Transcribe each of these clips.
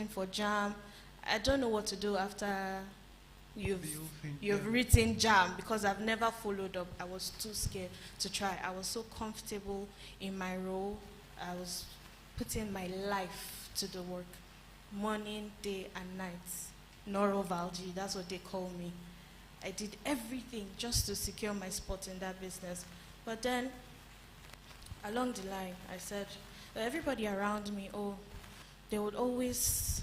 sitting for JAM. I don't know what to do after you've written JAM, because I've never followed up. I was too scared to try. I was so comfortable in my role. I was putting my life to the work, morning, day, and night. Norovalgi, that's what they call me. I did everything just to secure my spot in that business. But then, along the line, I said, everybody around me, they would always,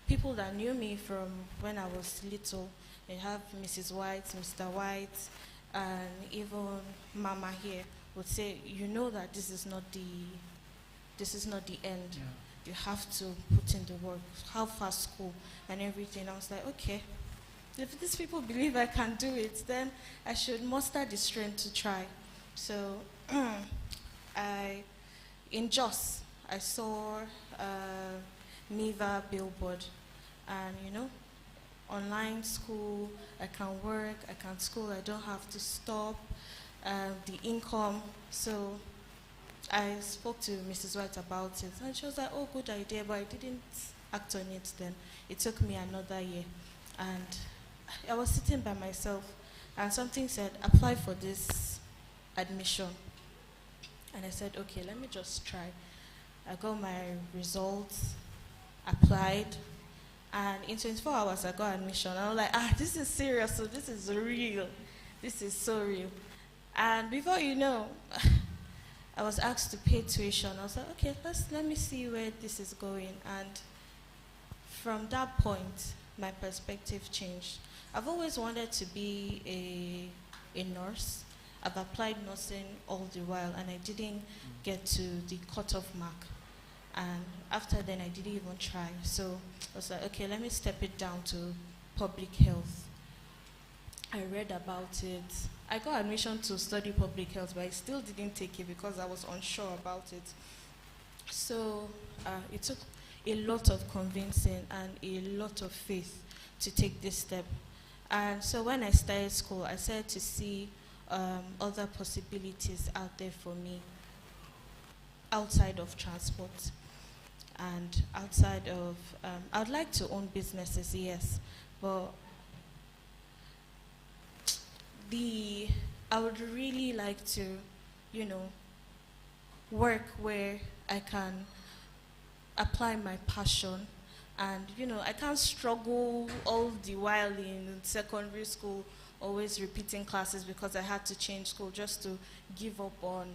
people that knew me from when I was little, they have Mrs. White, Mr. White, and even Mama here would say, you know that this is not the end. Yeah. You have to put in the work, have fast school and everything. I was like, okay, if these people believe I can do it, then I should muster the strength to try. So in Jos, I saw Niva billboard, and online school, I can work, I can school, I don't have to stop, the income. So I spoke to Mrs. White about it, and she was like, oh, good idea, but I didn't act on it then. It took me another year, and I was sitting by myself, and something said, apply for this admission. And I said, okay, let me just try. I got my results, applied, and in 24 hours I got admission. I was like, this is serious, so this is real. This is so real. And before you know, I was asked to pay tuition. I was like, okay, let me see where this is going. And from that point, my perspective changed. I've always wanted to be a nurse. I've applied nursing all the while, and I didn't get to the cutoff mark. And after then, I didn't even try. So I was like, okay, let me step it down to public health. I read about it. I got admission to study public health, but I still didn't take it because I was unsure about it. So it took a lot of convincing and a lot of faith to take this step. And so when I started school, I started to see other possibilities out there for me outside of transport and outside of, I would like to own businesses, yes, but I would really like to, work where I can apply my passion. And, I can't struggle all the while in secondary school, always repeating classes because I had to change school just to give up on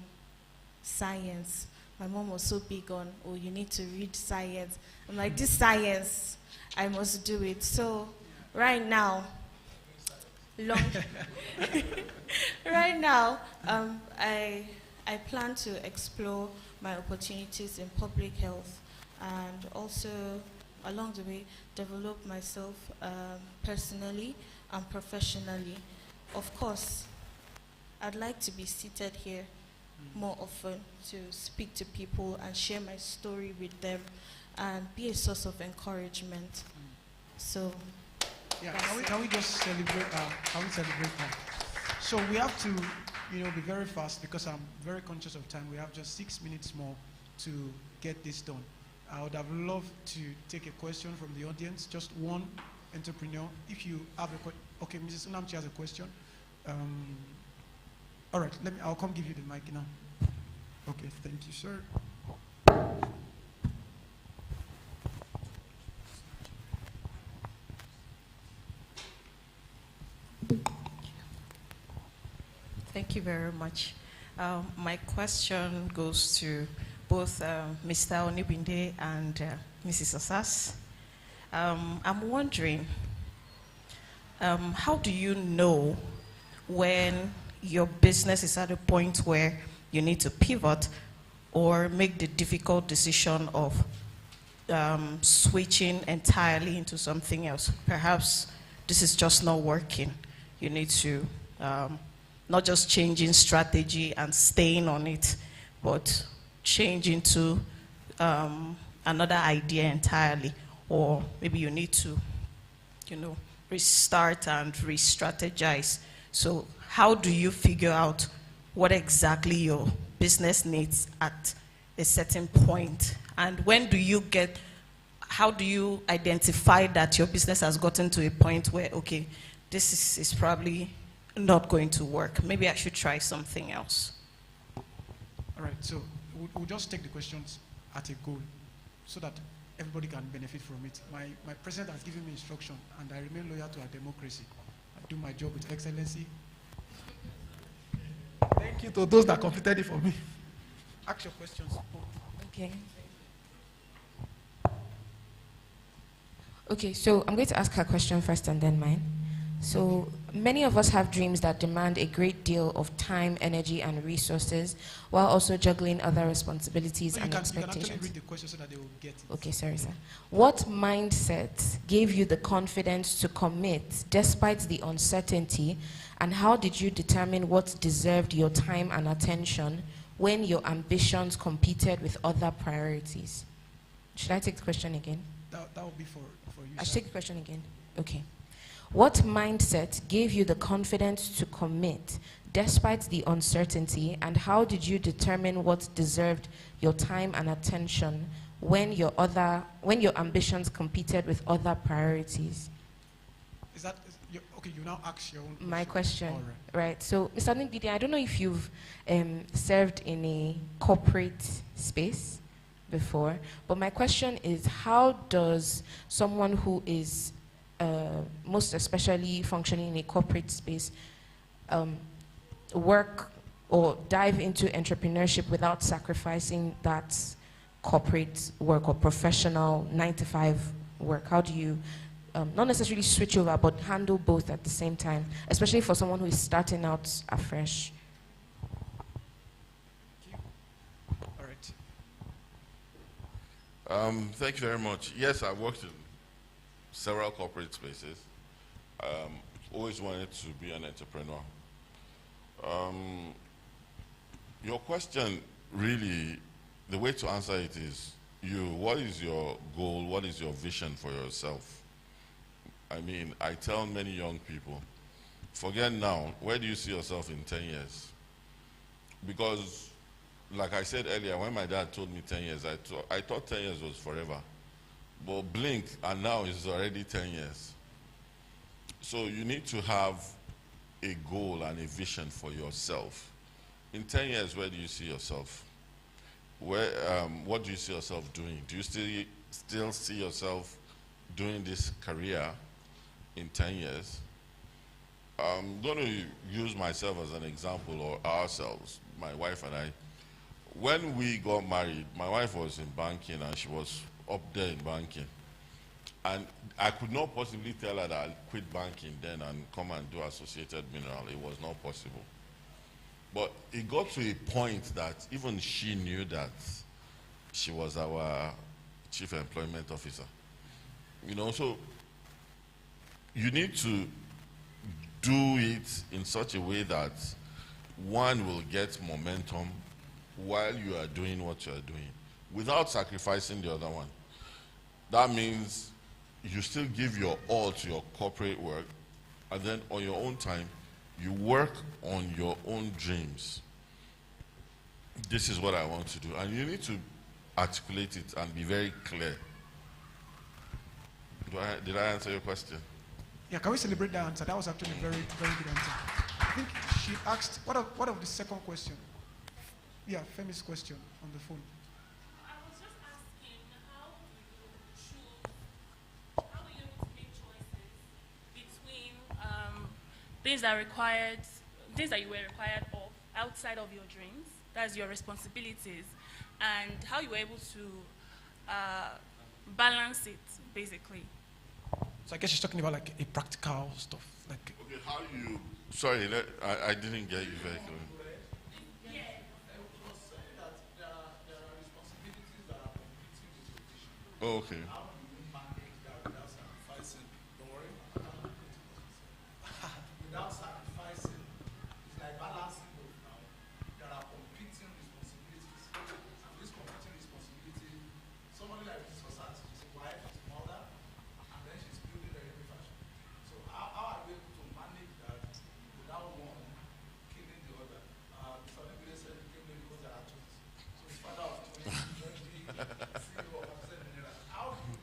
science. My mom was so big on, you need to read science. I'm like, this science, I must do it. So right now, right now, I plan to explore my opportunities in public health, and also along the way develop myself personally and professionally. Of course, I'd like to be seated here more often to speak to people and share my story with them and be a source of encouragement. So yeah, can we just celebrate that? So we have to be very fast because I'm very conscious of time. We have just 6 minutes more to get this done. I would have loved to take a question from the audience, just one entrepreneur. If you have a question, okay, Mrs. Unamchi has a question. All right, I'll come give you the mic now. Okay, thank you, sir. Thank you very much. My question goes to both Mr. Onibinde and Mrs. Osas. I'm wondering, how do you know when your business is at a point where you need to pivot or make the difficult decision of switching entirely into something else? Perhaps this is just not working. You need to not just changing strategy and staying on it, but change into another idea entirely, or maybe you need to, restart and re-strategize. So how do you figure out what exactly your business needs at a certain point? And when do you get how do you identify that your business has gotten to a point where, okay, this is probably not going to work. Maybe I should try something else. All right, so we'll just take the questions at a goal so that everybody can benefit from it. My president has given me instruction, and I remain loyal to our democracy. I do my job with excellency. Thank you to those that completed it for me. Ask your questions. Okay. Okay, so I'm going to ask her question first and then mine. So many of us have dreams that demand a great deal of time, energy, and resources, while also juggling other responsibilities and expectations. You can actually read the question so that they will get it. Okay, sorry, sir. What mindset gave you the confidence to commit despite the uncertainty, and how did you determine what deserved your time and attention when your ambitions competed with other priorities? Should I take the question again? That will be for you. I should take the question again. Okay. What mindset gave you the confidence to commit despite the uncertainty, and how did you determine what deserved your time and attention when your ambitions competed with other priorities? Okay, you now ask your own question. My question, All right. So, Mr. Ndidi, I don't know if you've served in a corporate space before, but my question is, how does someone who is most especially functioning in a corporate space work or dive into entrepreneurship without sacrificing that corporate work or professional 9-to-5 work? How do you not necessarily switch over, but handle both at the same time, especially for someone who is starting out afresh? All right. Thank you very much. Yes, I worked in several corporate spaces. Always wanted to be an entrepreneur. Your question, really, the way to answer it is, what is your goal? What is your vision for yourself? I mean, I tell many young people, forget now, where do you see yourself in 10 years? Because, like I said earlier, when my dad told me 10 years, I thought 10 years was forever. But blink, and now it's already 10 years. So you need to have a goal and a vision for yourself. In 10 years, where do you see yourself? What do you see yourself doing? Do you still see yourself doing this career in 10 years? I'm going to use myself as an example, or ourselves, my wife and I. When we got married, my wife was in banking, and she was up there in banking. And I could not possibly tell her that I'll quit banking then and come and do associated mineral. It was not possible. But it got to a point that even she knew that she was our chief employment officer. You know, so you need to do it in such a way that one will get momentum while you are doing what you are doing, without sacrificing the other one. That means you still give your all to your corporate work, and then on your own time, you work on your own dreams. This is what I want to do. And you need to articulate it and be very clear. Did I answer your question? Yeah, can we celebrate that answer? That was actually a very, very good answer. I think she asked, what of the second question? Yeah, Femi's question on the phone. I was just asking, how do you able to make choices between things that you were required of outside of your dreams, that's your responsibilities, and how you were able to balance it, basically? So I guess she's talking about like a practical stuff. Like, okay, how you, sorry, I didn't get you very clearly. Oh, okay. How do you manage that without sacrificing? Don't worry. Without sacrificing, it's like balancing both now. There are competing responsibilities. And this competing responsibility, somebody like this society, she's a wife, she's a mother, and then she's building a heavy fashion. So how are we able to manage that without one killing the other? Mr. Nibide said he came here because there are twins. So his father of twins, CEO of How do you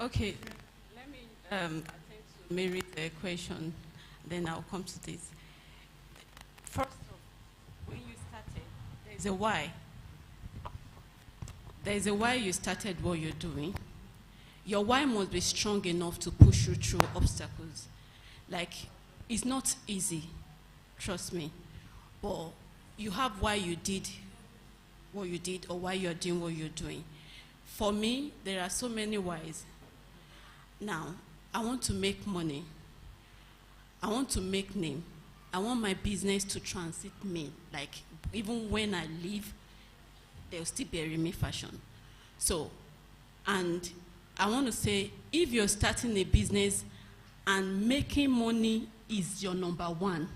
Okay, let me attend to Mary's question, then I'll come to this. First off, when you started, there's a why. There's a why you started what you're doing. Your why must be strong enough to push you through obstacles. Like, it's not easy, trust me, but you have why you did what you did or why you're doing what you're doing. For me, there are so many whys. Now, I want to make money. I want to make name. I want my business to transit me. Like, even when I leave, there'll still be a Remy fashion. So, and I want to say, if you're starting a business and making money is your number one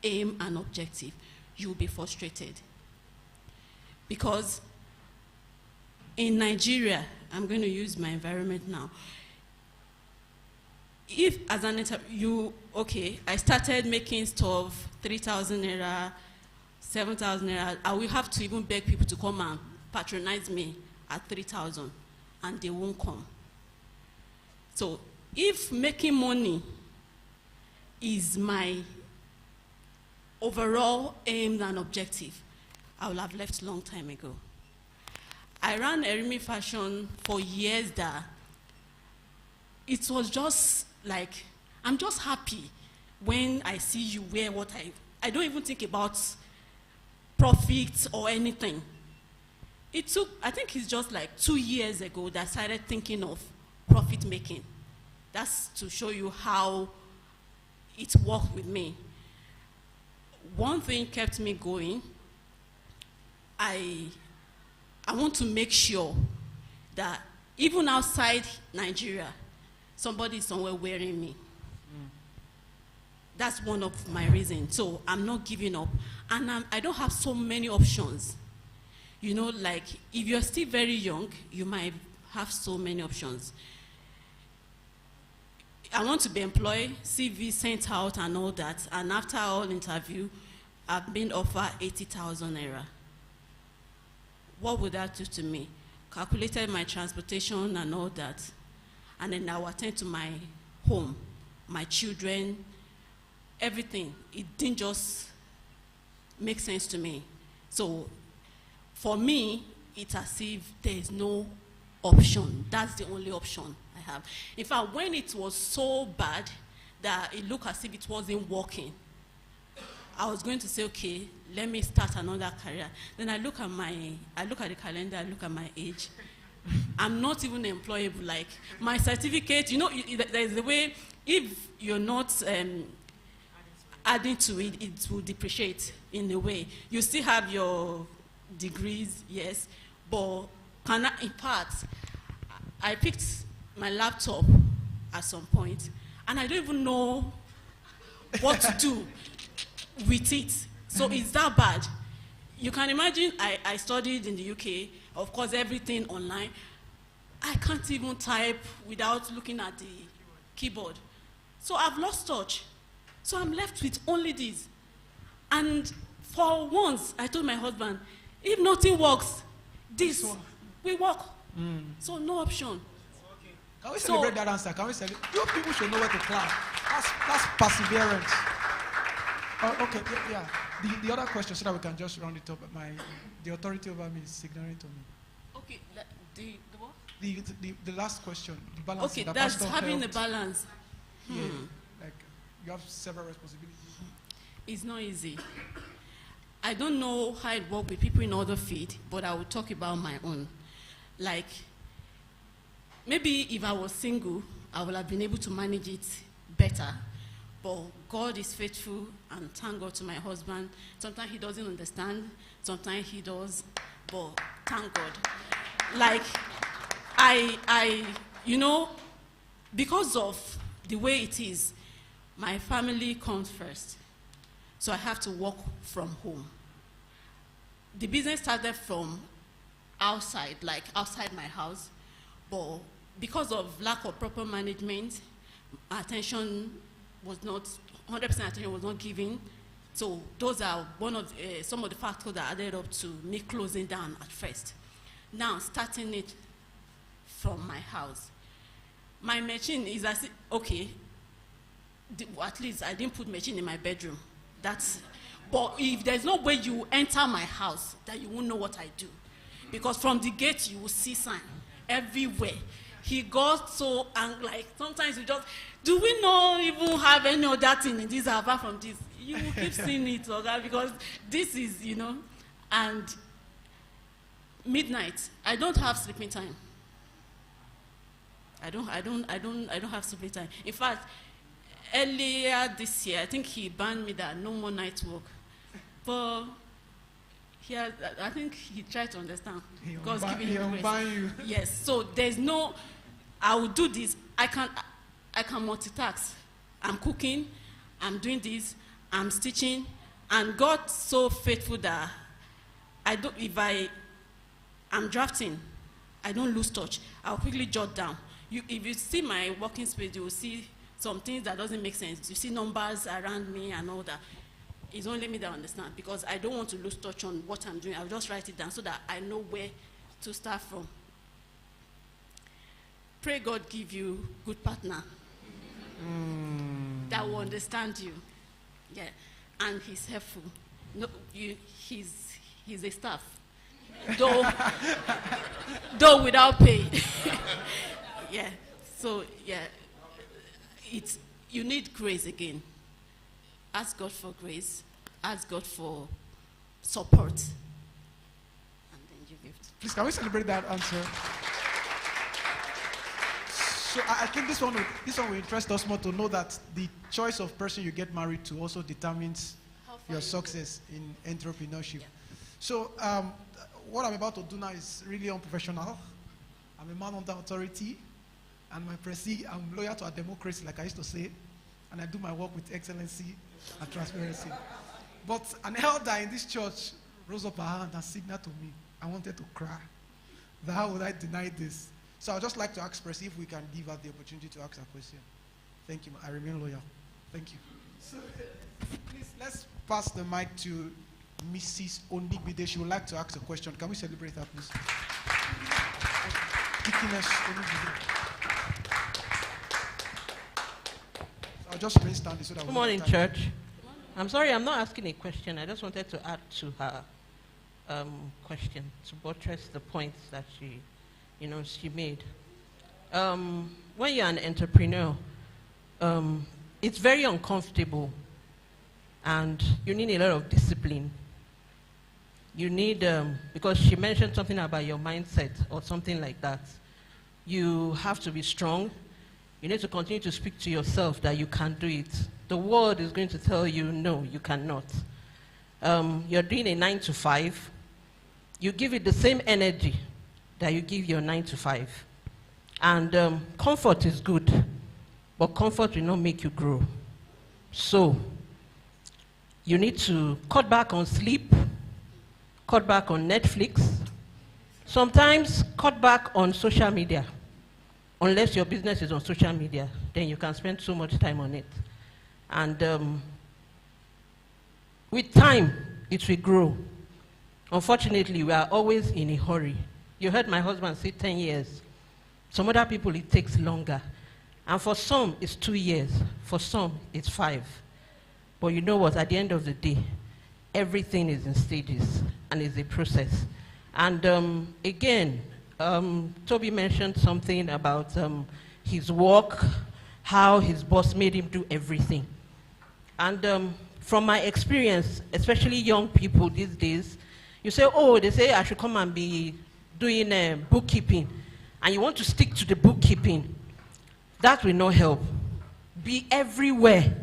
aim and objective, you'll be frustrated. Because in Nigeria, I'm going to use my environment now. If as an okay, I started making stuff, 3,000 naira, 7,000 naira, I will have to even beg people to come and patronize me at 3,000, and they won't come. So if making money is my overall aim and objective, I would have left a long time ago. I ran Remy Fashion for years that it was just like, I'm just happy when I see you wear what I don't even think about profit or anything. It took, I think it's just like 2 years ago that I started thinking of profit making. That's to show you how it worked with me. One thing kept me going. I want to make sure that even outside Nigeria, somebody is somewhere wearing me. That's one of my reasons. So I'm not giving up. And I don't have so many options. You know, like if you're still very young, you might have so many options. I want to be employed, CV sent out and all that. And after all interview, I've been offered 80,000 naira. What would that do to me? Calculated my transportation and all that. And then I will attend to my home, my children, everything. It didn't just make sense to me. So for me, it's as if there is no option. That's the only option I have. In fact, when it was so bad that it looked as if it wasn't working, I was going to say, okay, let me start another career. Then I look at the calendar, I look at my age. I'm not even employable. Like my certificate, you know, there's a way, if you're not adding to it, it will depreciate in a way. You still have your degrees, yes, but in part, I picked my laptop at some point, and I don't even know what to do with it. So it's that bad. You can imagine I studied in the UK, of course everything online. I can't even type without looking at the keyboard. So I've lost touch. So I'm left with only this. And for once, I told my husband, if nothing works, this will work. So no option. Can we celebrate that answer? Can we celebrate? You people should know where to clap. That's perseverance. Okay, yeah. The other question, so that we can just round it up. The authority over me is signaling to me. Okay, the what? The last question, the balance. Okay, that's having a balance. Yeah, like you have several responsibilities. It's not easy. I don't know how it works with people in other fields, but I will talk about my own. Like, maybe if I was single, I would have been able to manage it better. But God is faithful, and thank God to my husband. Sometimes he doesn't understand, sometimes he does, but thank God. Like, you know, because of the way it is, my family comes first. So I have to work from home. The business started from outside, like outside my house, but because of lack of proper management, attention was not, 100% attention was not given. So those are some of the factors that added up to me closing down at first. Now, starting it from my house. my machine is as if, okay, at least I didn't put machine in my bedroom. But if there's no way you enter my house, that you won't know what I do. Because from the gate, you will see sign everywhere. He got so angry, like sometimes you just, do we not even have any other thing in this apart from this? You will keep seeing it, okay? Because this is, and midnight, I don't have sleeping time. I don't have sleeping time. In fact, earlier this year, I think he banned me that no more night work. But I think he tried to understand. God's giving him grace. Yes. So there's no, I will do this. I can multitask. I'm cooking. I'm doing this. I'm stitching. And God's so faithful that I'm drafting, I don't lose touch. I'll quickly jot down. If you see my working space, you will see some things that doesn't make sense. You see numbers around me and all that. It's only me that understand, because I don't want to lose touch on what I'm doing. I'll just write it down so that I know where to start from. Pray God give you good partner that will understand you. Yeah, and he's helpful. No, he's a staff, though without pay. Yeah. So yeah, you need grace again. Ask God for grace. Ask God for support. And then you give. Please, can we celebrate that answer? So I think this one will interest us more to know that the choice of person you get married to also determines your success in entrepreneurship. Yeah. So what I'm about to do now is really unprofessional. I'm a man under authority, and my presi, I'm loyal to our democracy, like I used to say, and I do my work with excellency and transparency. But an elder in this church rose up her hand and signaled to me. I wanted to cry. That how would I deny this? So I'd just like to ask Presi if we can give her the opportunity to ask a question. Thank you. I remain loyal. Thank you. So please, let's pass the mic to Mrs. Onigbide. She would like to ask a question. Can we celebrate her, please? Dickiness Onigbide. I'll just remain standing so that. Good morning, church. I'm sorry, I'm not asking a question. I just wanted to add to her question to buttress the points that she made. When you're an entrepreneur, it's very uncomfortable, and you need a lot of discipline. You need, because she mentioned something about your mindset or something like that. You have to be strong. You need to continue to speak to yourself that you can do it. The world is going to tell you, no, you cannot. You're doing a 9 to 5. You give it the same energy that you give your 9 to 5. And comfort is good, but comfort will not make you grow. So, you need to cut back on sleep, cut back on Netflix, sometimes cut back on social media. Unless your business is on social media, then you can spend so much time on it. And with time, it will grow. Unfortunately, we are always in a hurry. You heard my husband say 10 years. Some other people, it takes longer. And for some, it's 2 years. For some, it's 5. But you know what? At the end of the day, everything is in stages and is a process. And again, Toby mentioned something about his work, how his boss made him do everything. And from my experience, especially young people these days, you say, oh, they say I should come and be doing bookkeeping, and you want to stick to the bookkeeping. That will not help. Be everywhere.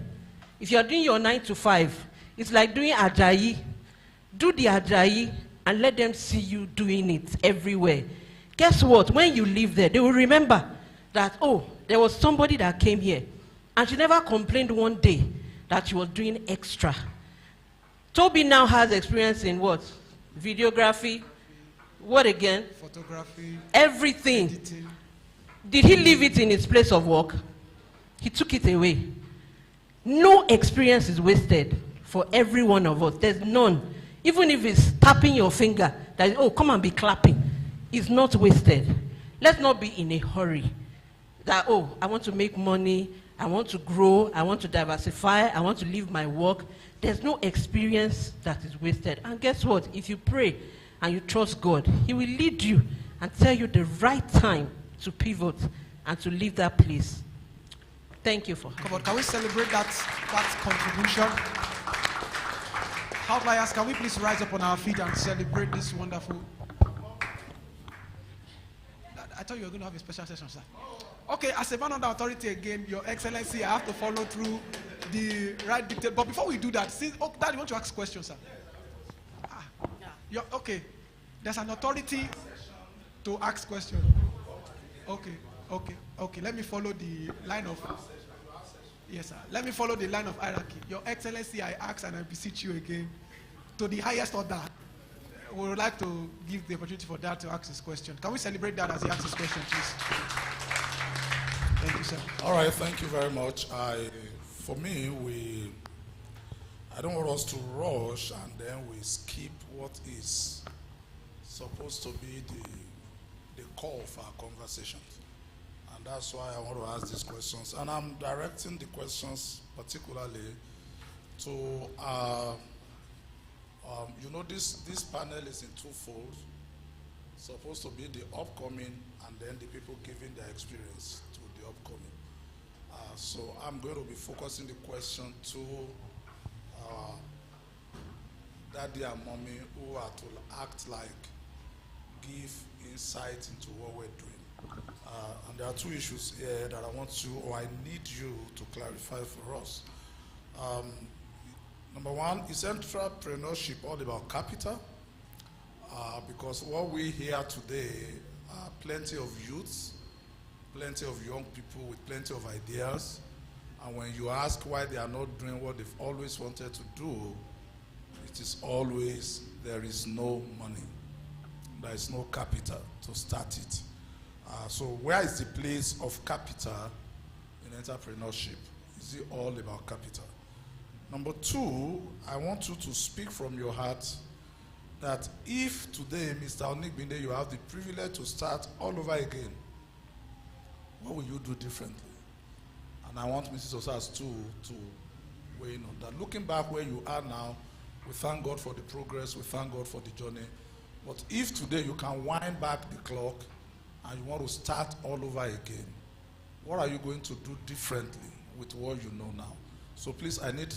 If you're doing your 9 to 5, it's like doing Ajayi. Do the Ajayi and let them see you doing it everywhere. Guess what? When you live there, they will remember that, oh, there was somebody that came here, and she never complained one day that she was doing extra. Toby now has experience in what? Videography. What again? Photography. Everything. Editing. Did he leave it in his place of work? He took it away. No experience is wasted for every one of us. There's none. Even if it's tapping your finger, that, oh, come and be clapping. It's not wasted. Let's not be in a hurry. that, oh, I want to make money, I want to grow, I want to diversify, I want to leave my work. There's no experience that is wasted. And guess what? If you pray and you trust God, He will lead you and tell you the right time to pivot and to leave that place. Thank you for having me. Come on, can we celebrate that contribution? Outliers, can we please rise up on our feet and celebrate this wonderful... I thought you were going to have a special session, sir. Okay, as a man under authority again, Your Excellency, I have to follow through the right detail. But before we do that, since, oh, Dad, you want to ask questions, sir? Okay, there's an authority to ask questions. Okay. Let me follow the line of... Yes, sir. Let me follow the line of hierarchy. Your Excellency, I ask and I beseech you again, to the highest order, we would like to give the opportunity for Dad to ask his question. Can we celebrate Dad as he asks his question, please? Thank you, sir. All right, thank you very much. For me, I don't want us to rush and then we skip what is supposed to be the core of our conversations. And that's why I want to ask these questions. And I'm directing the questions particularly to, this panel is in twofold. It's supposed to be the upcoming and then the people giving their experience to the upcoming. So I'm going to be focusing the question to Daddy and Mommy who are to act like, give insight into what we're doing. And there are two issues here that I want you, or I need you to clarify for us. Number one, is entrepreneurship all about capital? Because what we hear today are plenty of youths, plenty of young people with plenty of ideas, and when you ask why they are not doing what they've always wanted to do, it is always there is no money. There is no capital to start it. So where is the place of capital in entrepreneurship? Is it all about capital? Number two, I want you to speak from your heart that if today, Mr. Onigbinde, you have the privilege to start all over again, what will you do differently? And I want Mrs. Osas too to weigh in on that. Looking back where you are now, we thank God for the progress, we thank God for the journey. But if today you can wind back the clock and you want to start all over again, what are you going to do differently with what you know now? So please, I need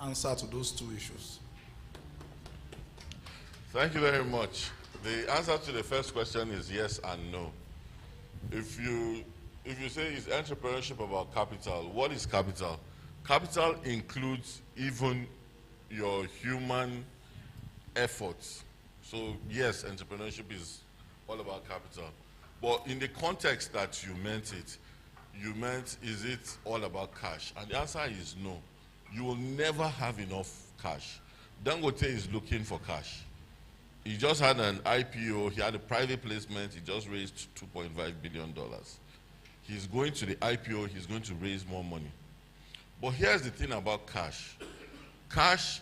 answer to those two issues. Thank you very much. The answer to the first question is yes and no. If you say is entrepreneurship about capital, what is capital? Capital includes even your human efforts. So yes, entrepreneurship is all about capital. But in the context that you meant it, is it all about cash? And the answer is no. You will never have enough cash. Dangote is looking for cash. He just had an IPO, he had a private placement, he just raised $2.5 billion. He's going to the IPO, he's going to raise more money. But here's the thing about cash. Cash,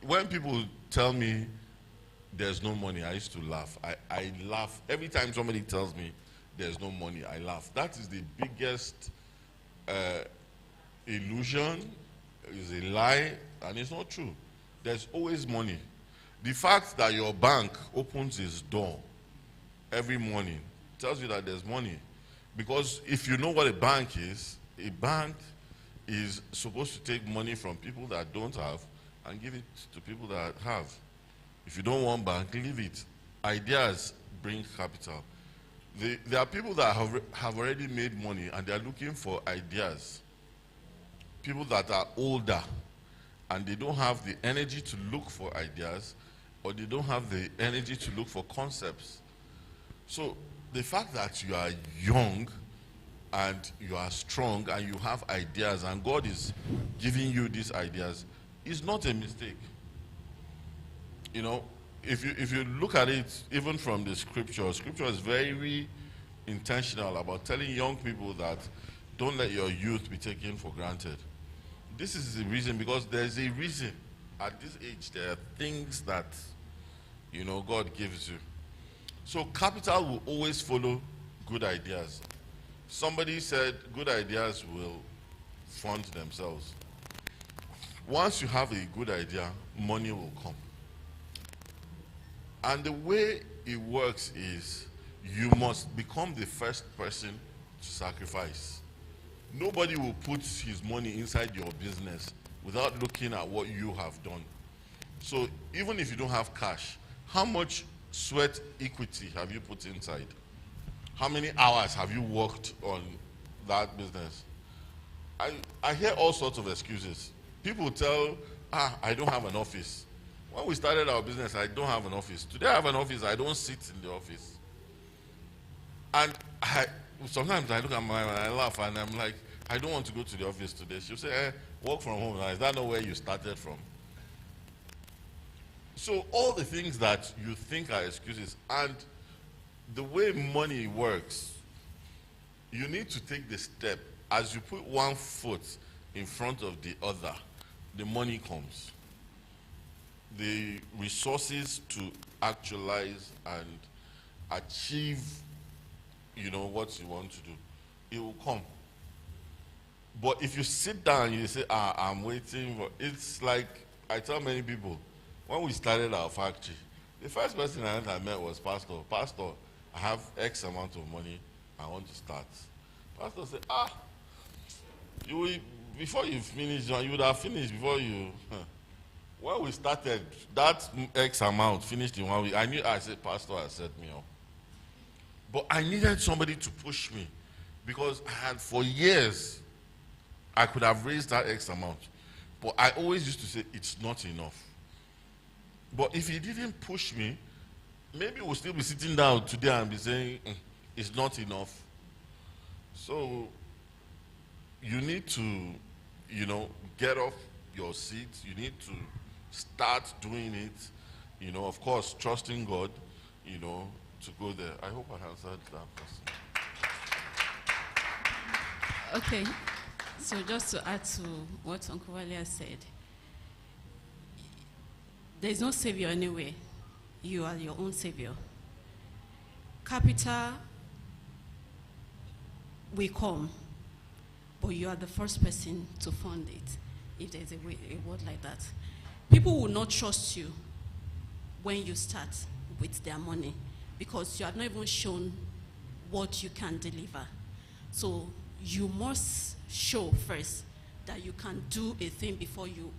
when people tell me there's no money, I used to laugh. I laugh. Every time somebody tells me there's no money, I laugh. That is the biggest illusion, is a lie, and it's not true. There's always money. The fact that your bank opens its door every morning tells you that there's money. Because if you know what a bank is supposed to take money from people that don't have and give it to people that have. If you don't want bank, leave it. Ideas bring capital. There are people that have already made money and they are looking for ideas. People that are older and they don't have the energy to look for ideas, or they don't have the energy to look for concepts. So the fact that you are young and you are strong and you have ideas and God is giving you these ideas is not a mistake. You know, if you look at it even from the scripture is very intentional about telling young people that don't let your youth be taken for granted. This is the reason, because there's a reason. At this age, there are things that, you know, God gives you. So capital will always follow good ideas. Somebody said good ideas will fund themselves. Once you have a good idea, money will come. And the way it works is you must become the first person to sacrifice. Nobody will put his money inside your business without looking at what you have done. So even if you don't have cash, how much sweat equity have you put inside? How many hours have you worked on that business? I hear all sorts of excuses. People tell, I don't have an office. When we started our business, I don't have an office. Today I have an office, I don't sit in the office. And sometimes I look at my wife and I laugh and I'm like, I don't want to go to the office today. She'll say, work from home. Now, is that not where you started from? So all the things that you think are excuses, and the way money works, you need to take the step. As you put one foot in front of the other, the money comes. The resources to actualize and achieve, what you want to do, it will come. But if you sit down and you say, I'm waiting for, it's like, I tell many people, when we started our factory, the first person I met was Pastor. Pastor, I have X amount of money, I want to start. Pastor said, before you finish, you would have finished before you. When we started, that X amount finished in 1 week. I said, Pastor has set me up. But I needed somebody to push me because for years, I could have raised that X amount. But I always used to say, it's not enough. But if he didn't push me, maybe we'll still be sitting down today and be saying, it's not enough. So you need to, get off your seat. You need to start doing it. Of course, trusting God, to go there. I hope I answered that question. Okay, so just to add to what Uncle Wale has said, there is no savior anywhere. You are your own savior. Capital will come, but you are the first person to fund it, if there's a word like that. People will not trust you when you start with their money because you have not even shown what you can deliver. So you must show first that you can do a thing before you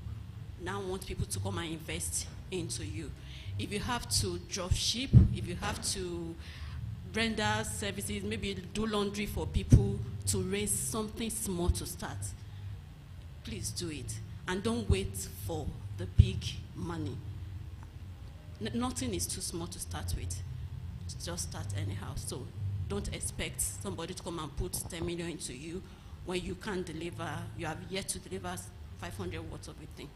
now want people to come and invest into you. If you have to drop ship, if you have to render services, maybe do laundry for people to raise something small to start, please do it. And don't wait for the big money. Nothing is too small to start with. Just start anyhow. So don't expect somebody to come and put 10 million into you when you can't deliver, you have yet to deliver 500 watts of a thing.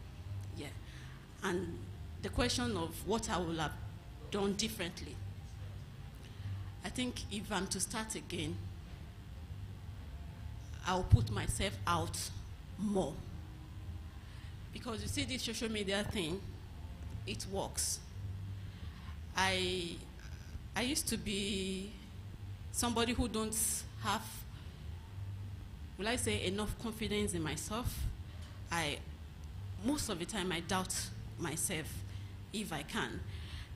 Yeah. And the question of what I will have done differently, I think if I'm to start again, I'll put myself out more. Because you see this social media thing, it works. I used to be somebody who don't have, will I say, enough confidence in myself. Most of the time I doubt myself if I can.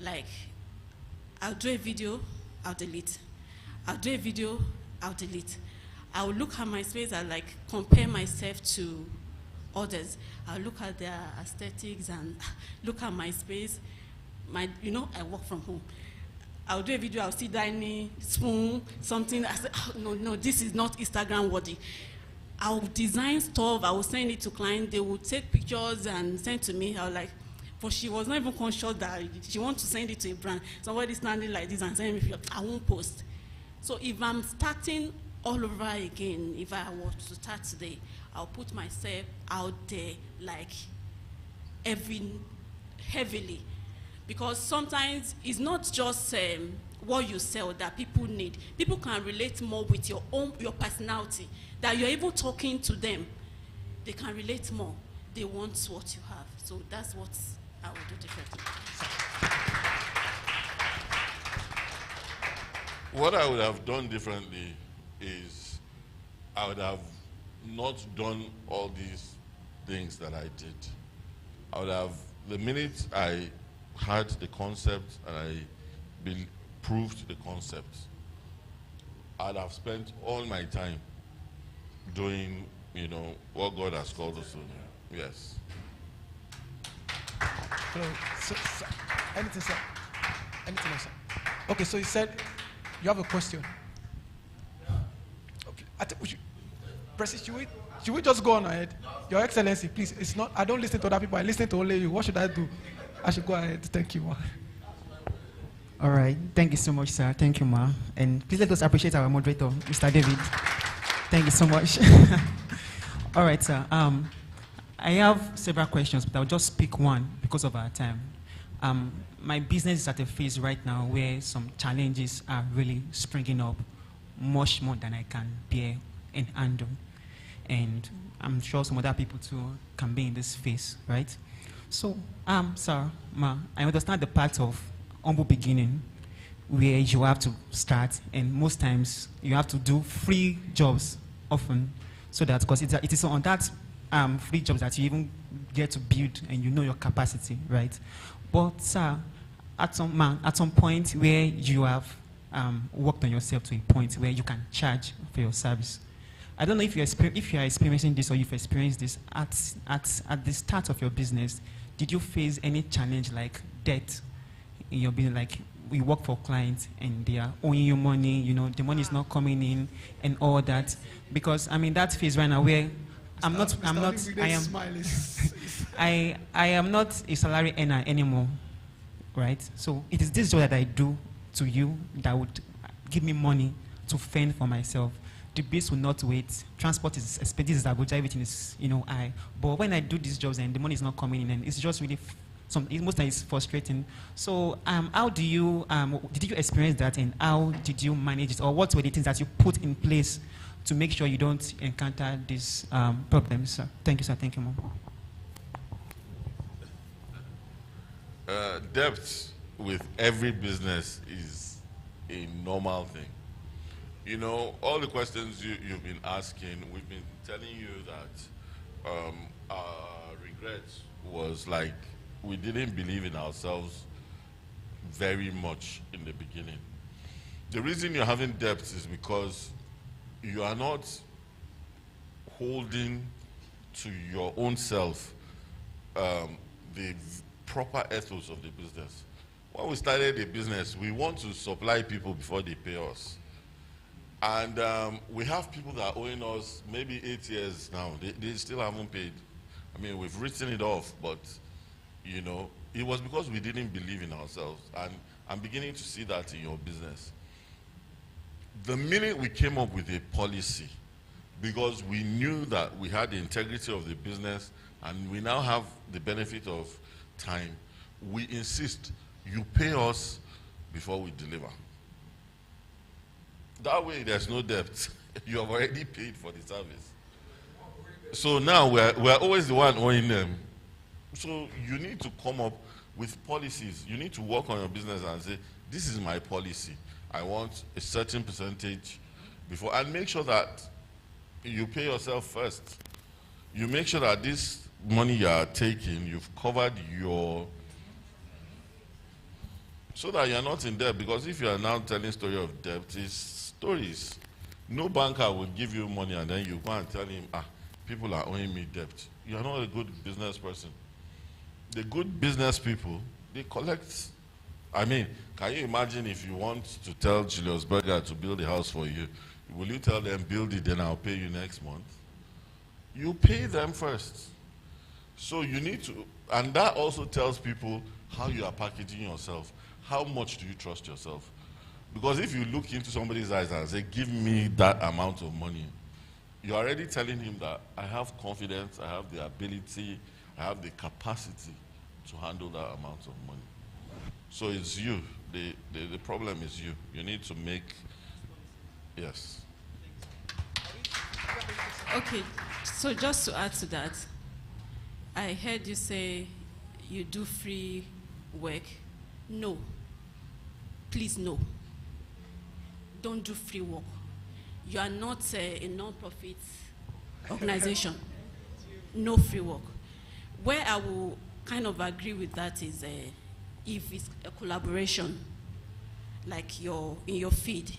Like, I'll do a video, I'll delete. I'll do a video, I'll delete. I'll look at my space, I'll like compare myself to others. I'll look at their aesthetics and look at my space. I work from home. I'll do a video, I'll see dining, spoon, something. I say, no, this is not Instagram worthy. I'll design stuff, I will send it to clients, they will take pictures and send to me. I'll like, but she was not even conscious that she wants to send it to a brand. Somebody standing like this and saying, I won't post. So if I'm starting all over again, if I were to start today, I'll put myself out there like heavily. Because sometimes it's not just what you sell that people need. People can relate more with your personality. That you're even talking to them, they can relate more. They want what you have. So that's what I will do differently. What I would have done differently is I would have not done all these things that I did. I would have, the minute I had the concept and I proved the concept, I'd have spent all my time doing, what God has called us to do. Yes. So, anything, sir? Anything else, sir? Okay, so you said you have a question. Okay, I think we should, President, should we just go on ahead? Your Excellency, please. It's not. I don't listen to other people. I listen to only you. What should I do? I should go ahead. Thank you, ma. All right. Thank you so much, sir. Thank you, ma. And please let us appreciate our moderator, Mr. David. Thank you so much. All right, sir. I have several questions, but I'll just pick one because of our time. My business is at a phase right now where some challenges are really springing up, much more than I can bear and handle. And I'm sure some other people too can be in this phase, right? So, sir, ma, I understand the part of humble beginning where you have to start, and most times you have to do free jobs often, so that, because it is on that free jobs that you even get to build and you know your capacity, right? But, sir, at some point where you have worked on yourself to a point where you can charge for your service, I don't know if you are experiencing this or you've experienced this at the start of your business. Did you face any challenge like debt in your business? Like, we work for clients and they are owing you money, the money is not coming in and all that. Because I'm in that phase right now where I am not a salary earner anymore, right? So it is this job that I do to you that would give me money to fend for myself. The bills will not wait. Transport is expensive. This is Abuja. Everything is, high. But when I do these jobs and the money is not coming in, and it's just really, most times it's frustrating. So, how do you, did you experience that, and how did you manage it, or what were the things that you put in place to make sure you don't encounter these problems, sir? Thank you, sir. Thank you, Mom. Debt with every business is a normal thing. All the questions you've been asking, we've been telling you that our regret was like we didn't believe in ourselves very much in the beginning. The reason you're having debts is because you are not holding to your own self the proper ethos of the business. When we started the business, we want to supply people before they pay us. And we have people that are owing us maybe 8 years now. They still haven't paid. I mean, we've written it off, but, it was because we didn't believe in ourselves. And I'm beginning to see that in your business. The minute we came up with a policy, because we knew that we had the integrity of the business and we now have the benefit of time, we insist you pay us before we deliver. That way, there's no debt. You have already paid for the service. So now we're always the one owing them. So you need to come up with policies. You need to work on your business and say, this is my policy. I want a certain percentage before, and make sure that you pay yourself first. You make sure that this money you are taking, you've covered your, so that you're not in debt. Because if you are now telling story of debt, it's stories. No banker will give you money and then you go and tell him, people are owing me debt. You are not a good business person. The good business people, they collect. I mean, can you imagine if you want to tell Julius Berger to build a house for you, will you tell them, build it, then I'll pay you next month? You pay them first. So you need to, and that also tells people how you are packaging yourself. How much do you trust yourself? Because if you look into somebody's eyes and say, give me that amount of money, you're already telling him that I have confidence, I have the ability, I have the capacity to handle that amount of money. So it's you. The problem is you. You need to make, yes. Okay, so just to add to that, I heard you say you do free work. No. Please, no. don't do free work. You are not a non-profit organization. No free work. Where I will kind of agree with that is if it's a collaboration, like in your feed,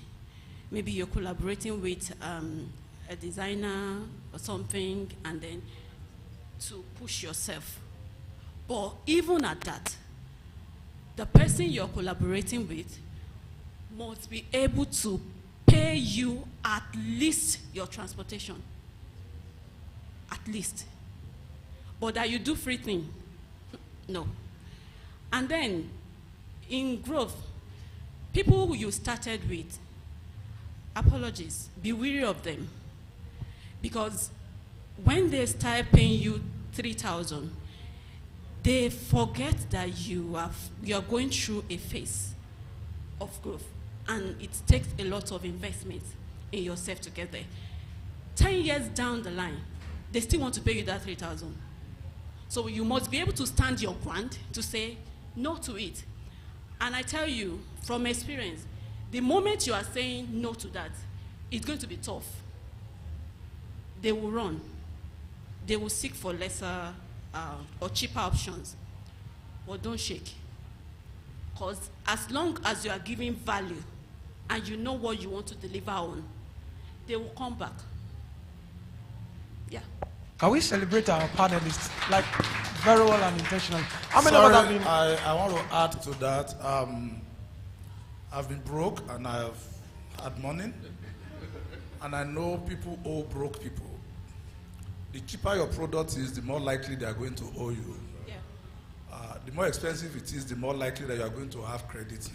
maybe you're collaborating with a designer or something, and then to push yourself. But even at that, the person you're collaborating with must be able to pay you at least your transportation. At least. But that you do free thing, no. And then, in growth, people who you started with, apologies, be wary of them. Because when they start paying you 3,000, they forget that you are going through a phase of growth. And it takes a lot of investment in yourself to get there. 10 years down the line, they still want to pay you that 3,000. So you must be able to stand your ground to say no to it. And I tell you, from experience, the moment you are saying no to that, it's going to be tough. They will run. They will seek for lesser or cheaper options. But don't shake. Because as long as you are giving value and you know what you want to deliver on, they will come back. Yeah. Can we celebrate our panelists, like very well and intentionally? How many Sorry, of us have been? I want to add to that. I've been broke and I've had money, and I know people owe broke people. The cheaper your product is, the more likely they are going to owe you. Yeah. The more expensive it is, the more likely that you are going to have credit.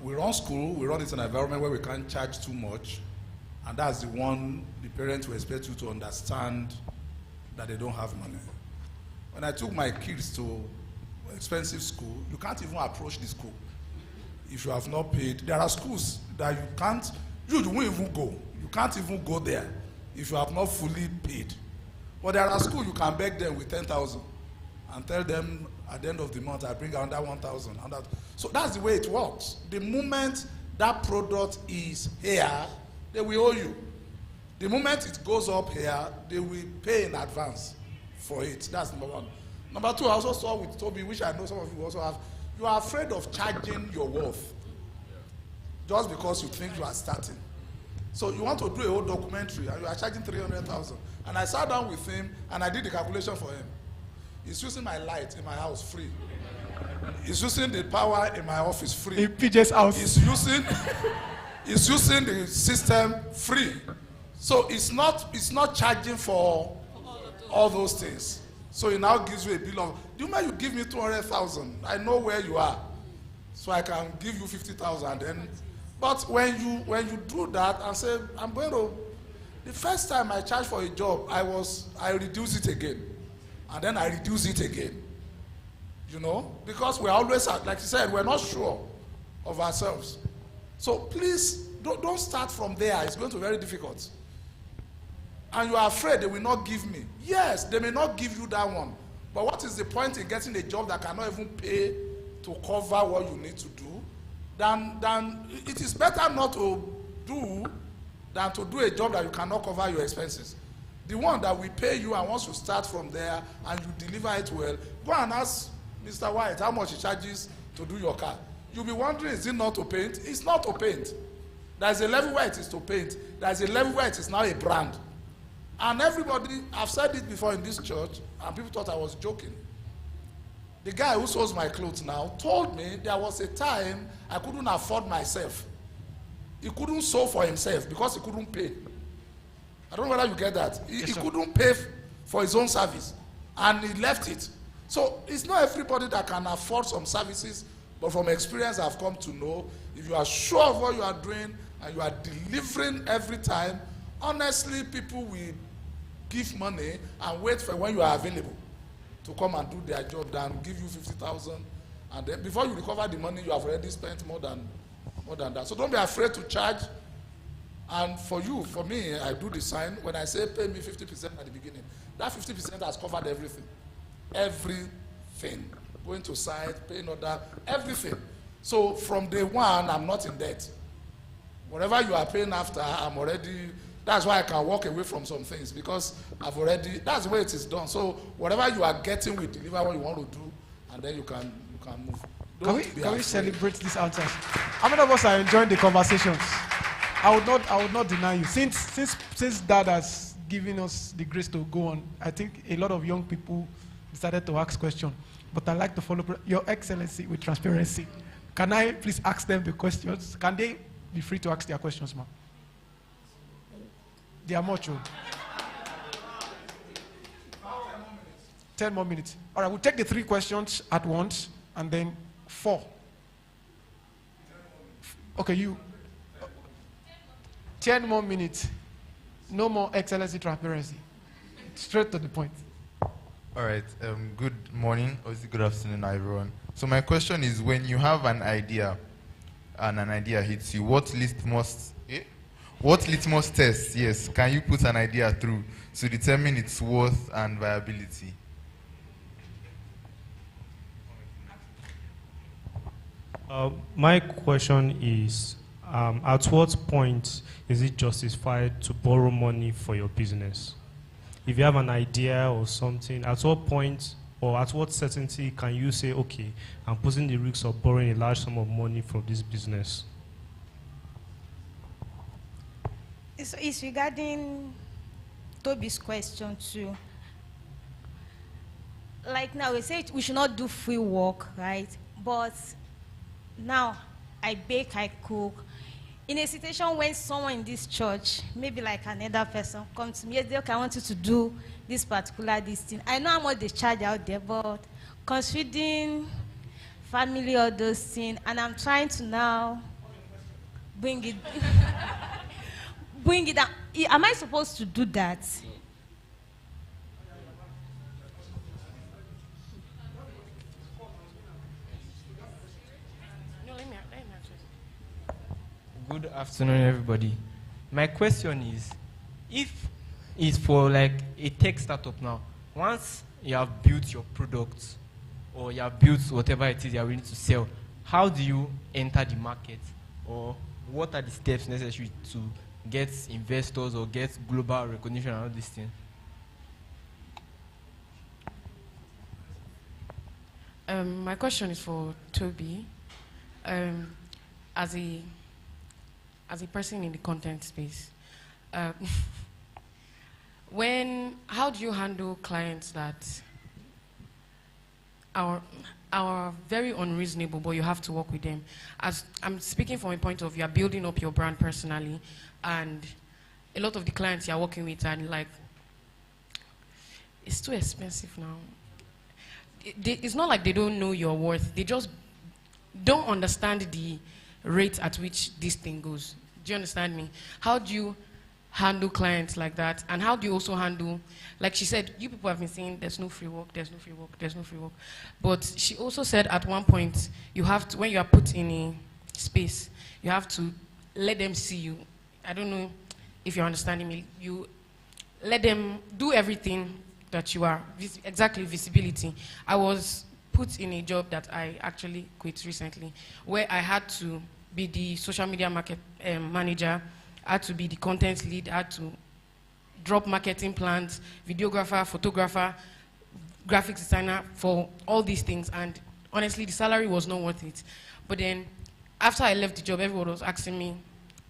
We run school, we run it in an environment where we can't charge too much, and that's the one the parents will expect you to understand that they don't have money. When I took my kids to expensive school, you can't even approach the school if you have not paid. There are schools that you won't even go. You can't even go there if you have not fully paid. But there are schools you can beg them with 10,000 and tell them at the end of the month, I bring another 1,000. So that's the way it works. The moment that product is here, they will owe you. The moment it goes up here, they will pay in advance for it. That's number one. Number two, I also saw with Toby, which I know some of you also have, you are afraid of charging your worth just because you think you are starting. So you want to do a whole documentary and you are charging 300,000. And I sat down with him and I did the calculation for him. He's using my light in my house free. He's using the power in my office free. In PJ's house. He's using the system free. So it's not charging for all those things. So he now gives you a bill of, do you mind you give me 200,000? I know where you are. So I can give you 50,000. Then, but when you do that and say, I'm going to, the first time I charged for a job, I reduce it again. And then I reduce it again. You know? Because we're always, like you said, we're not sure of ourselves. So please, don't start from there. It's going to be very difficult. And you are afraid they will not give me. Yes, they may not give you that one. But what is the point in getting a job that cannot even pay to cover what you need to do? Then it is better not to do than to do a job that you cannot cover your expenses. The one that will pay you, and once you start from there and you deliver it well, go and ask Mr. White how much he charges to do your car. You'll be wondering, is it not to paint? It's not to paint. There's a level where it is to paint. There's a level where it is now a brand. And everybody, I've said it before in this church, and people thought I was joking. The guy who sews my clothes now told me there was a time I couldn't afford myself. He couldn't sew for himself because he couldn't pay. I don't know whether you get that. He couldn't pay for his own service, and he left it. So it's not everybody that can afford some services, but from experience I've come to know, if you are sure of what you are doing and you are delivering every time, honestly, people will give money and wait for when you are available to come and do their job, then give you 50,000, and then before you recover the money, you have already spent more than that. So don't be afraid to charge. And for me, I do the sign. When I say pay me 50% at the beginning, that 50% has covered everything. Everything. Going to site, paying order, everything. So from day one, I'm not in debt. Whatever you are paying after, I'm already, that's why I can walk away from some things, because I've already, that's the way it is done. So whatever you are getting, we deliver what you want to do, and then you can move. Can we celebrate these answers? How many of us are enjoying the conversations? I would not deny you. Since Dad has given us the grace to go on, I think a lot of young people decided to ask questions. But I'd like to follow Your Excellency with transparency. Can I please ask them the questions? Can they be free to ask their questions, ma'am? They are much. 10 more minutes. All right, we'll take the 3 questions at once, and then 4. Okay, you. 10 more minutes. No more excellency transparency. Straight to the point. All right. Good morning, or is it good afternoon, everyone? So my question is, when you have an idea and an idea hits you, what litmus test, yes, can you put an idea through to determine its worth and viability? My question is, at what point is it justified to borrow money for your business? If you have an idea or something, at what point or at what certainty can you say, okay, I'm putting the risk of borrowing a large sum of money from this business? It's regarding Toby's question too. Like now, we say we should not do free work, right? But now, I bake, I cook. In a situation when someone in this church, maybe like another person, comes to me, yes, okay, I want you to do this thing. I know how much they charge out there, but considering family, all those things, and I'm trying to now bring it, bring it down. Am I supposed to do that? Good afternoon, everybody. My question is, if it's for like a tech startup now, once you have built your product or you have built whatever it is you are willing to sell, how do you enter the market? Or what are the steps necessary to get investors or get global recognition and all these things? My question is for Toby. As a person in the content space, how do you handle clients that are very unreasonable, but you have to work with them? As I'm speaking from a point of view, you're building up your brand personally, and a lot of the clients you're working with are like, it's too expensive now. It's not like they don't know your worth. They just don't understand the rate at which this thing goes. Do you understand me? How do you handle clients like that? And how do you also handle, like she said, you people have been saying there's no free work, there's no free work, there's no free work. But she also said at one point, you have to, when you are put in a space, you have to let them see you. I don't know if you're understanding me. You let them do everything that you are. Exactly, visibility. I was put in a job that I actually quit recently, where I had to be the social media market manager, I had to be the content lead, I had to drop marketing plans, videographer, photographer, graphics designer for all these things, and honestly the salary was not worth it. But then after I left the job, everyone was asking me,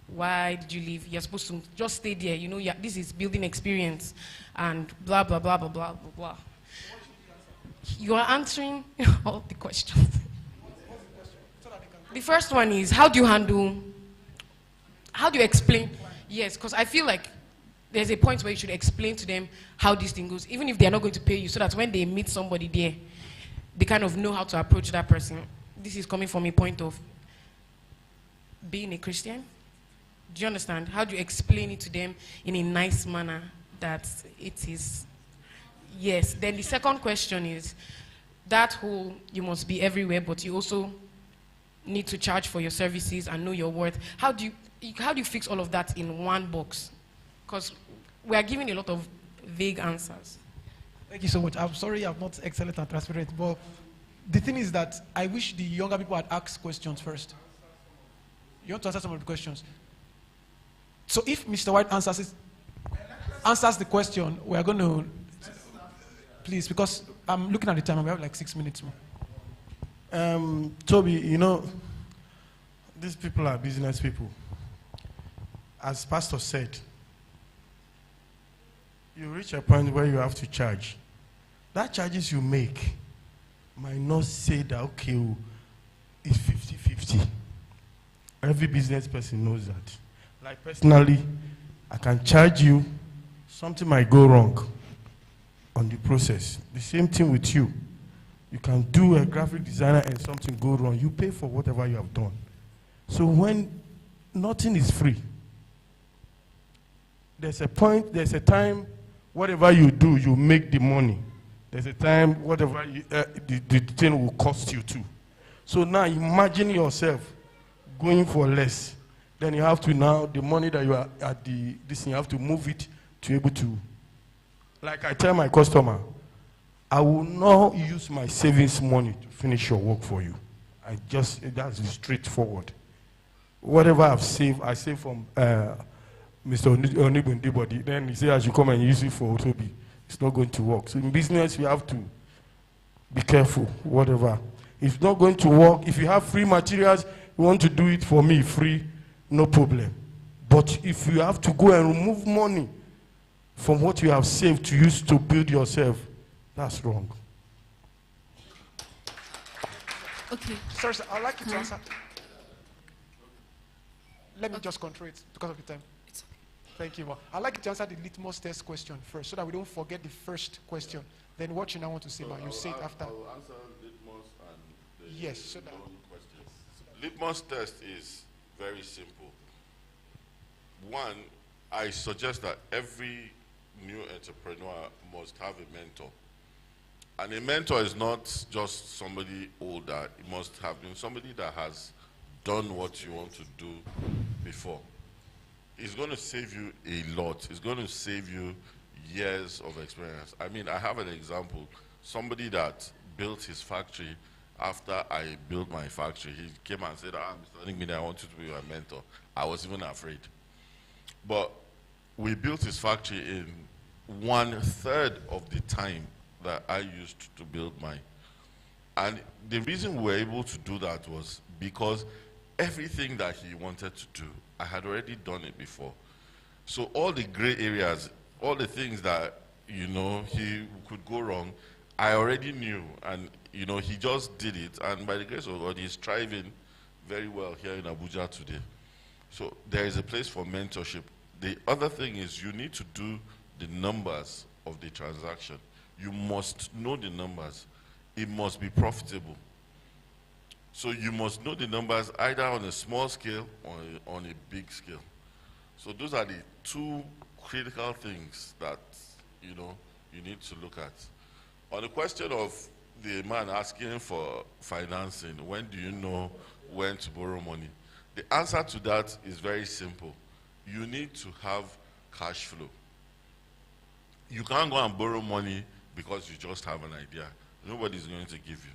why did you leave? You're supposed to just stay there, you know, this is building experience, and blah, blah, blah, blah, blah, blah, blah. You are answering all the questions. The first one is, how do you explain? Yes, because I feel like there's a point where you should explain to them how this thing goes, even if they're not going to pay you, so that when they meet somebody there, they kind of know how to approach that person. This is coming from a point of being a Christian. Do you understand? How do you explain it to them in a nice manner that it is? Yes. Then the second question is, that whole, you must be everywhere, but you also need to charge for your services and know your worth. How do you fix all of that in one box? Because we are giving a lot of vague answers. Thank you so much. I'm sorry I'm not excellent and transparent, but the thing is that I wish the younger people had asked questions first. You want to answer some of the questions? So if Mr. White answers the question, we are going to, please, because I'm looking at the time and we have like 6 minutes more. Toby, you know, these people are business people. As Pastor said, you reach a point where you have to charge. That charges you make might not say that, okay, it's 50-50. Every business person knows that. Like personally, I can charge you, something might go wrong on the process. The same thing with you. You can do a graphic designer and something go wrong. You pay for whatever you have done. So when nothing is free, there's a point, there's a time, whatever you do, you make the money. There's a time, whatever the thing will cost you too. So now imagine yourself going for less. Then you have to now, the money that you are at this thing, you have to move it to be able to, like I tell my customer, I will not use my savings money to finish your work for you. That's straightforward. Whatever I've saved, I save from Mr. Onibundibody. Then he said I should come and use it for Otobi. It's not going to work. So in business, you have to be careful, whatever. It's not going to work. If you have free materials, you want to do it for me free, no problem. But if you have to go and remove money from what you have saved to use to build yourself, that's wrong. Okay. Sorry, sir, I'd like you to answer. Let me just control it because of the time. It's okay. Thank you, Ma. I'd like you to answer the litmus test question first so that we don't forget the first question. Then what you now want to say, Ma, you say it after. I'll answer litmus and the yes, so that questions. Litmus test is very simple. One, I suggest that every new entrepreneur must have a mentor. And a mentor is not just somebody older. It must have been somebody that has done what you want to do before. It's going to save you a lot. It's going to save you years of experience. I mean, I have an example. Somebody that built his factory after I built my factory. He came and said, Mr. Nigmini, I want you to be my mentor. I was even afraid. But we built his factory in 1/3 of the time that I used to build mine. And the reason we were able to do that was because everything that he wanted to do, I had already done it before. So all the gray areas, all the things that, you know, he could go wrong, I already knew. And, you know, he just did it. And by the grace of God, he's thriving very well here in Abuja today. So there is a place for mentorship. The other thing is you need to do the numbers of the transaction. You must know the numbers. It must be profitable. So you must know the numbers either on a small scale or on a big scale. So those are the two critical things that, you know, you need to look at. On the question of the man asking for financing, when do you know when to borrow money? The answer to that is very simple. You need to have cash flow. You can't go and borrow money because you just have an idea. Nobody's going to give you.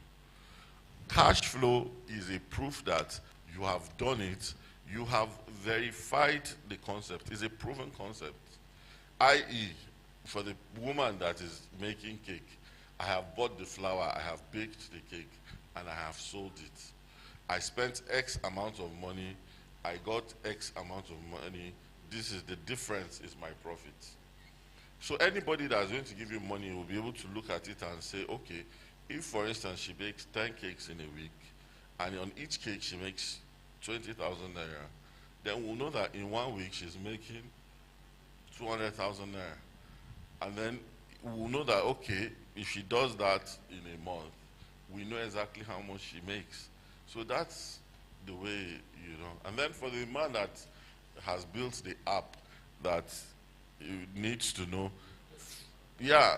Cash flow is a proof that you have done it, you have verified the concept. It's a proven concept. I.e., for the woman that is making cake, I have bought the flour, I have baked the cake, and I have sold it. I spent X amount of money, I got X amount of money, this is the difference is my profit. So anybody that's going to give you money will be able to look at it and say, okay, if for instance she bakes 10 cakes in a week, and on each cake she makes 20,000 naira, then we'll know that in 1 week she's making 200,000 naira. And then we'll know that, okay, if she does that in a month, we know exactly how much she makes. So that's the way, you know. And then for the man that has built the app that needs to know, yeah,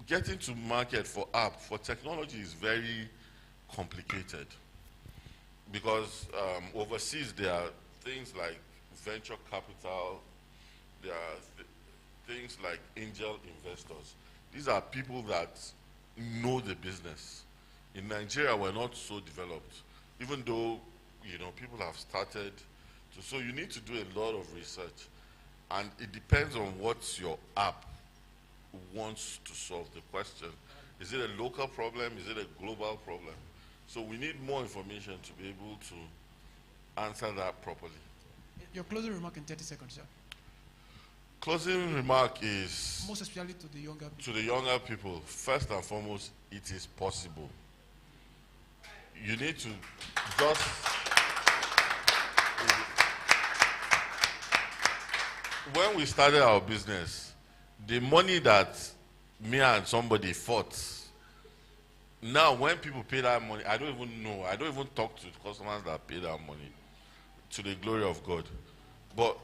getting to market for app, for technology is very complicated. Because overseas there are things like venture capital, there are things like angel investors. These are people that know the business. In Nigeria, we're not so developed. Even though, you know, people have started So you need to do a lot of research. And it depends on what your app wants to solve the question. Is it a local problem? Is it a global problem? So we need more information to be able to answer that properly. Your closing remark in 30 seconds, sir. Closing remark is, most especially to the younger people. To the younger people, first and foremost, it is possible. You need to just, when we started our business, the money that me and somebody fought, now when people pay that money, I don't even know. I don't even talk to customers that pay that money, to the glory of God. But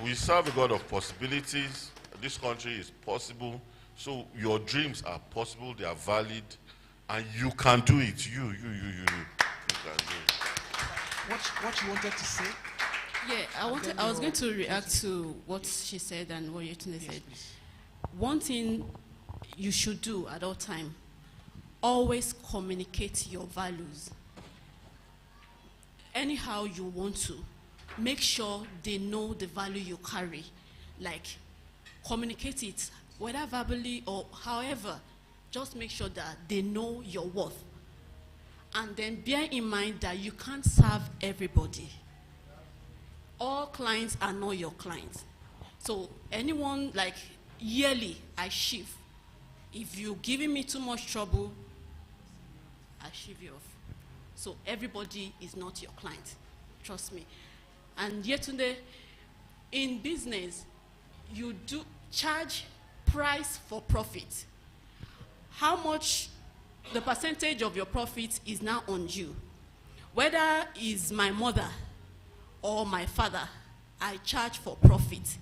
we serve a God of possibilities. This country is possible. So your dreams are possible, they are valid, and you can do it. You can do it. What you wanted to say? Yeah, I was going to react to what she said and what Yetunde said. Please. One thing you should do at all time, always communicate your values. Anyhow you want to, make sure they know the value you carry. Like, communicate it, whether verbally or however, just make sure that they know your worth. And then bear in mind that you can't serve everybody. All clients are not your clients. So anyone, like yearly, I shift. If you're giving me too much trouble, I shift you off. So everybody is not your client, trust me. And Yetunde, in business, you do charge price for profit. How much, the percentage of your profit is now on you. Whether it's my mother or my father, I charge for profit.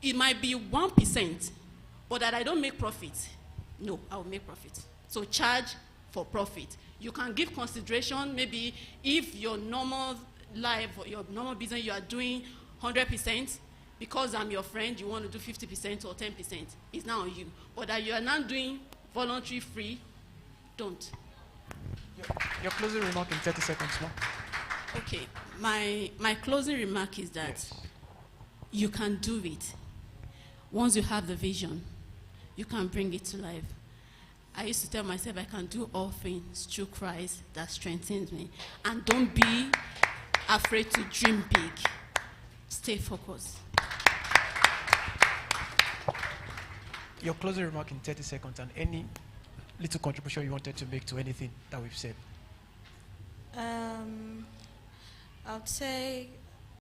It might be 1%, but that I don't make profit. No, I will make profit. So charge for profit. You can give consideration, maybe if your normal life or your normal business you are doing 100%, because I'm your friend, you want to do 50% or 10%. It's now on you. But that you are not doing voluntary free, don't. Your closing remark in 30 seconds, ma'am. Okay, my closing remark is that yes, you can do it. Once you have the vision, you can bring it to life. I used to tell myself I can do all things through Christ that strengthens me. And don't be afraid to dream big. Stay focused. Your closing remark in 30 seconds and any little contribution you wanted to make to anything that we've said. I would say